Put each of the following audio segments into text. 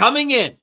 Coming in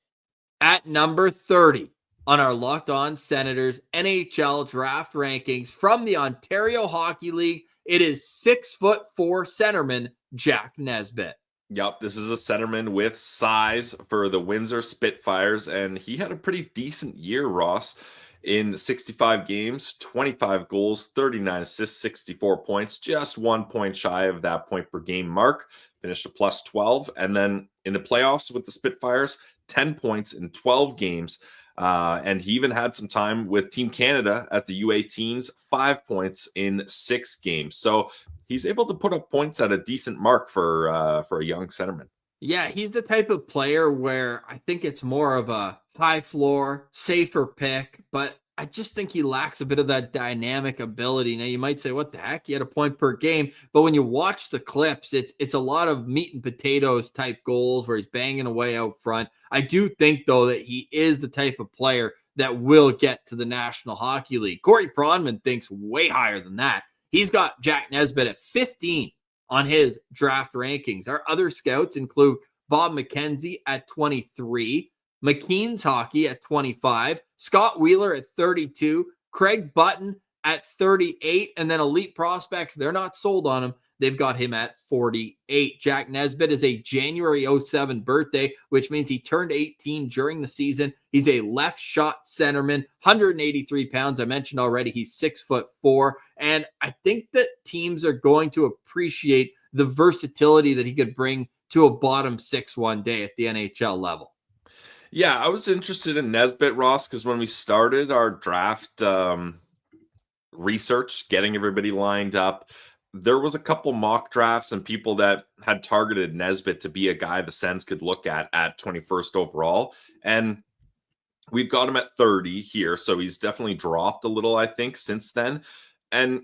at number 30 on our Locked On Senators NHL draft rankings from the Ontario Hockey League, it is 6'4" centerman Jack Nesbitt. Yep, this is a centerman with size for the Windsor Spitfires, and he had a pretty decent year, Ross. In 65 games, 25 goals, 39 assists, 64 points, just 1 point shy of that point per game mark. Finished a plus 12. And then in the playoffs with the Spitfires, 10 points in 12 games. And he even had some time with Team Canada at the U18s, 5 points in 6 games. So he's able to put up points at a decent mark for a young centerman. Yeah, he's the type of player where I think it's more of a high floor, safer pick, but I just think he lacks a bit of that dynamic ability. Now, you might say, what the heck? He had a point per game. But when you watch the clips, it's a lot of meat and potatoes type goals where he's banging away out front. I do think, though, that he is the type of player that will get to the National Hockey League. Corey Pronman thinks way higher than that. He's got Jack Nesbitt at 15 on his draft rankings. Our other scouts include Bob McKenzie at 23, McKean's Hockey at 25, Scott Wheeler at 32, Craig Button at 38, and then Elite Prospects, they're not sold on him. They've got him at 48. Jack Nesbitt is a January 07 birthday, which means he turned 18 during the season. He's a left shot centerman, 183 pounds. I mentioned already he's 6'4". And I think that teams are going to appreciate the versatility that he could bring to a bottom six one day at the NHL level. Yeah, I was interested in Nesbitt, Ross, because when we started our draft research, getting everybody lined up, there was a couple mock drafts and people that had targeted Nesbitt to be a guy the Sens could look at 21st overall. And we've got him at 30 here. So he's definitely dropped a little, I think, since then. And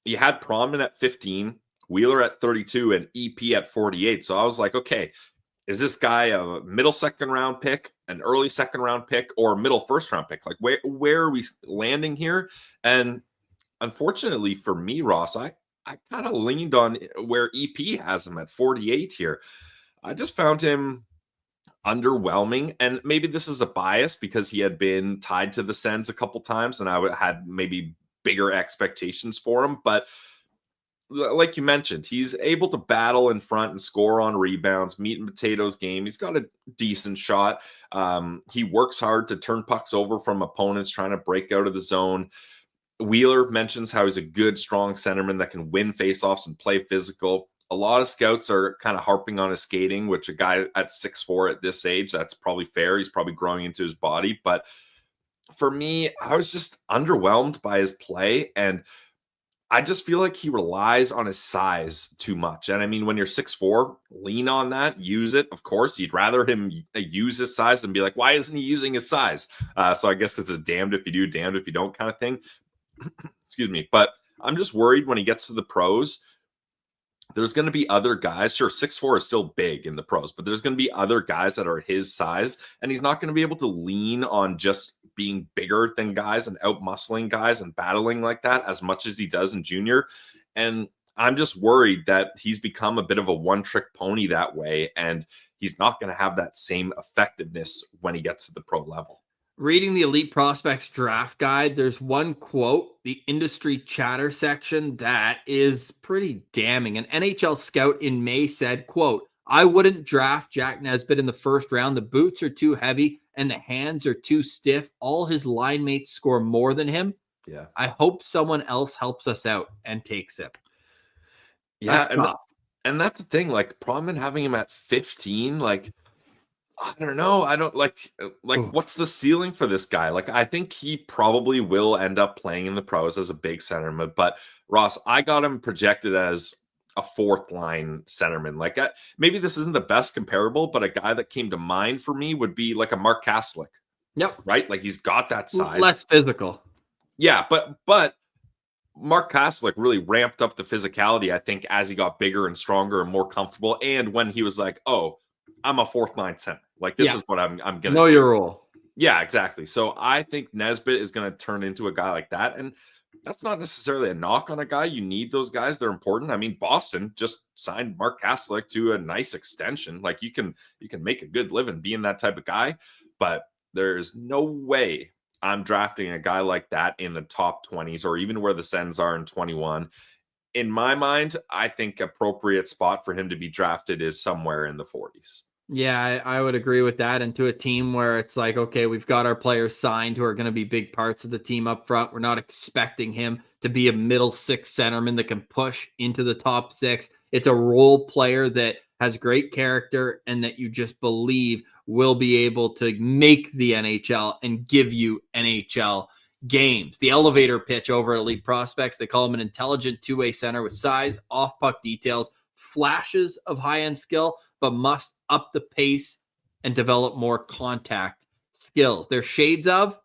you had Pronman at 15, Wheeler at 32, and EP at 48. So I was like, okay, is this guy a middle second round pick, an early second round pick, or a middle first round pick? Like, where are we landing here? And unfortunately for me, Ross, I kind of leaned on where EP has him at 48 here. I just found him underwhelming, and maybe this is a bias because he had been tied to the Sens a couple times and I had maybe bigger expectations for him. But like you mentioned, he's able to battle in front and score on rebounds, meat and potatoes game. He's got a decent shot. He works hard to turn pucks over from opponents trying to break out of the zone. Wheeler mentions how he's a good, strong centerman that can win faceoffs and play physical. A lot of scouts are kind of harping on his skating, which a guy at 6'4" at this age, that's probably fair. He's probably growing into his body. But for me, I was just underwhelmed by his play. And I just feel like he relies on his size too much. And I mean, when you're 6'4", lean on that, use it. Of course, you'd rather him use his size than be like, why isn't he using his size? So I guess it's a damned if you do, damned if you don't kind of thing. Excuse me. But I'm just worried when he gets to the pros, there's going to be other guys. Sure, 6'4" is still big in the pros, but there's going to be other guys that are his size, and he's not going to be able to lean on just being bigger than guys and out-muscling guys and battling like that as much as he does in junior. And I'm just worried that he's become a bit of a one-trick pony that way, and he's not going to have that same effectiveness when he gets to the pro level. Reading the Elite Prospects draft guide, there's one quote, the industry chatter section, that is pretty damning. An NHL scout in May said, quote, I wouldn't draft Jack Nesbitt in the first round. The boots are too heavy and the hands are too stiff. All his line mates score more than him. Yeah. I hope someone else helps us out and takes him. Yeah, That's and that's the thing, like Pronman having him at 15, like, I don't know. I don't like what's the ceiling for this guy? Like, I think he probably will end up playing in the pros as a big centerman. But Ross, I got him projected as a fourth line centerman. Like, maybe this isn't the best comparable, but a guy that came to mind for me would be like a Mark Kastelic. Yep. Right? Like, he's got that size. Less physical. Yeah, but Mark Kastelic really ramped up the physicality, I think, as he got bigger and stronger and more comfortable. And when he was like, oh, I'm a fourth line center. Like, this is what I'm going to know your role. Yeah, exactly. So I think Nesbitt is going to turn into a guy like that. And that's not necessarily a knock on a guy. You need those guys. They're important. I mean, Boston just signed Mark Kaslick to a nice extension. Like you can make a good living being that type of guy, but there's no way I'm drafting a guy like that in the top 20s or even where the Sens are in 21. In my mind, I think appropriate spot for him to be drafted is somewhere in the 40s. Yeah, I would agree with that. And to a team where it's like, okay, we've got our players signed who are going to be big parts of the team up front. We're not expecting him to be a middle six centerman that can push into the top six. It's a role player that has great character and that you just believe will be able to make the NHL and give you NHL games. The elevator pitch over at Elite Prospects, they call him an intelligent two-way center with size, off-puck details, flashes of high-end skill, but must up the pace and develop more contact skills. Their shades of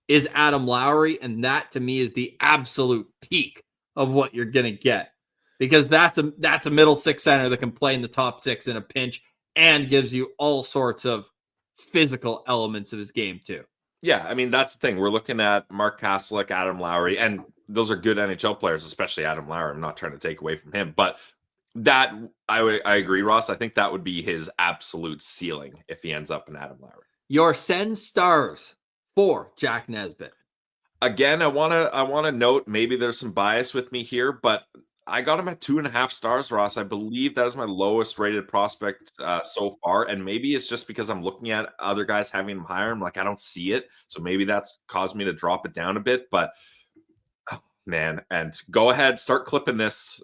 is Adam Lowry, and that to me is the absolute peak of what you're going to get, because that's a middle six center that can play in the top six in a pinch and gives you all sorts of physical elements of his game too. Yeah, I mean, that's the thing. We're looking at Mark Kaslick, Adam Lowry, and those are good NHL players, especially Adam Lowry. I'm not trying to take away from him, but that I agree, Ross. I think that would be his absolute ceiling if he ends up in Adam Lowry. Your Sens stars for Jack Nesbitt. Again, I wanna note maybe there's some bias with me here, but I got him at 2.5 stars, Ross. I believe that is my lowest rated prospect so far, and maybe it's just because I'm looking at other guys having him higher. I'm like, I don't see it, so maybe that's caused me to drop it down a bit. But oh, man, and go ahead, start clipping this,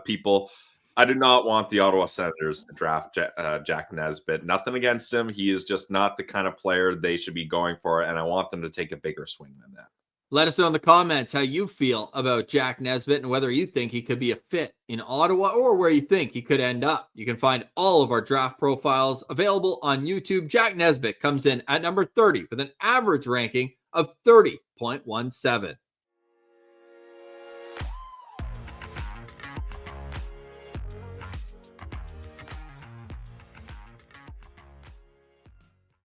people. I do not want the Ottawa Senators to draft Jack Nesbitt. Nothing against him. He is just not the kind of player they should be going for, and I want them to take a bigger swing than that. Let us know in the comments how you feel about Jack Nesbitt and whether you think he could be a fit in Ottawa or where you think he could end up. You can find all of our draft profiles available on YouTube. Jack Nesbitt comes in at number 30 with an average ranking of 30.17.